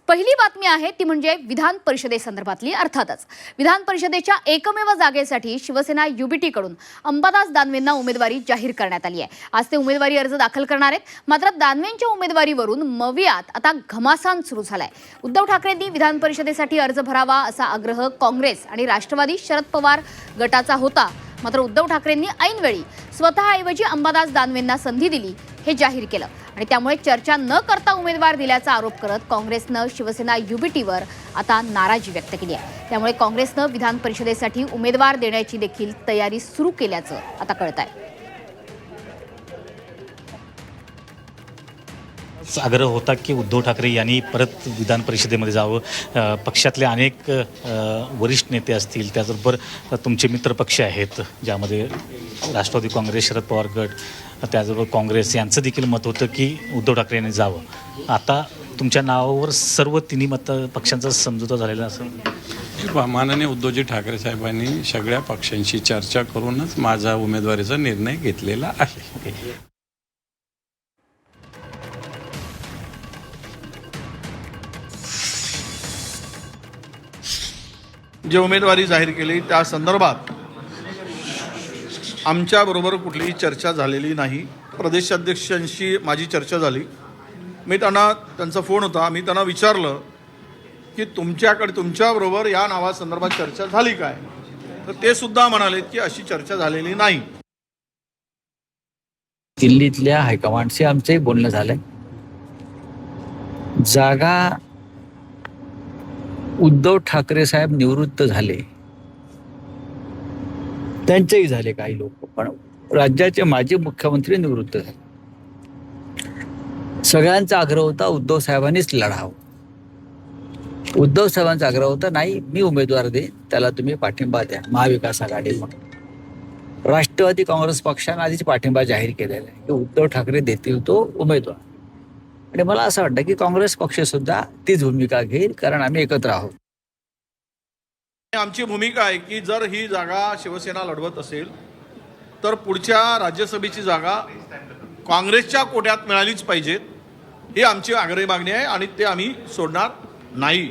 पहिली बातमी आहे ती म्हणजे विधान परिषदेसंदर्भातली. अर्थातच विधान परिषदेच्या एकमेव जागेसाठी शिवसेना युबीटीकडून अंबादास दानवेंना उमेदवारी जाहीर करण्यात आली आहे. आज ते उमेदवारी अर्ज दाखल करणार आहेत. मात्र दानवेंच्या उमेदवारीवरून मवियात आता घमासान सुरू झालाय. उद्धव ठाकरेंनी विधान परिषदेसाठी अर्ज भरावा असा आग्रह काँग्रेस आणि राष्ट्रवादी शरद पवार गटाचा होता. मात्र उद्धव ठाकरेंनी ऐनवेळी स्वतःऐवजी अंबादास दानवेंना संधी दिली हे जाहीर केलं आणि त्यामुळे चर्चा न करता उमेदवार दिल्याचा आरोप करत काँग्रेसनं शिवसेना युबीटीवर आता नाराजी व्यक्त केली आहे. त्यामुळे काँग्रेसनं विधान परिषदेसाठी उमेदवार देण्याची देखील तयारी सुरू केल्याचं आता कळत आहे. आग्रह होता की उद्धव ठाकरे यांनी परत विधान परिषदेमध्ये जावं. पक्षातले अनेक वरिष्ठ नेते असतील, त्याचबरोबर तुमचे मित्र पक्ष आहेत ज्यामध्ये राष्ट्रवादी काँग्रेस, शरद पवार गट, त्याचबरोबर काँग्रेस यांचं देखील मत होतं की उद्धव ठाकरे यांनी जावं. आता तुमच्या नावावर सर्व तिन्ही पक्षांचा समझोता झालेला असं माननीय उद्धवजी ठाकरे साहेबांनी सगळ्या पक्षांशी चर्चा करूनच माझा उमेदवारीचा निर्णय घेतलेला आहे. जे उमेदवारी जाहीर केली त्या संदर्भात आमच्याबरोबर कुठलीही चर्चा झालेली नाही. प्रदेशाध्यक्षांशी माझी चर्चा झाली. त्यांचा फोन होता. मी त्यांना विचारलं की तुमच्याबरोबर या नावासंदर्भात चर्चा झाली काय, तर ते सुद्धा म्हणाले की अशी चर्चा झालेली नाही. दिल्लीतल्या हायकमांडशी आमचंही बोलणं झालंय. जागा उद्धव ठाकरे साहेब निवृत्त झाले, त्यांचेही झाले काही लोक, पण राज्याचे माजी मुख्यमंत्री निवृत्त झाले. सगळ्यांचा आग्रह होता उद्धव साहेबांनीच लढावं. उद्धव साहेबांचा आग्रह होता नाही मी उमेदवार दे, त्याला तुम्ही पाठिंबा द्या. महाविकास आघाडी म्हणून राष्ट्रवादी काँग्रेस पक्षाने आधीच पाठिंबा जाहीर केलेला आहे की उद्धव ठाकरे देतील तो उमेदवार. आणि मला असं वाटतं की काँग्रेस पक्ष सुद्धा तीच भूमिका घेईल, कारण आम्ही एकत्र आहोत. आमची भूमिका आहे की जर ही जागा शिवसेना लढवत असेल तर पुढच्या राज्यसभेची जागा काँग्रेसच्या कोट्यात मिळालीच पाहिजे. ही आमची आग्रही मागणी आहे आणि ते आम्ही सोडणार नाही.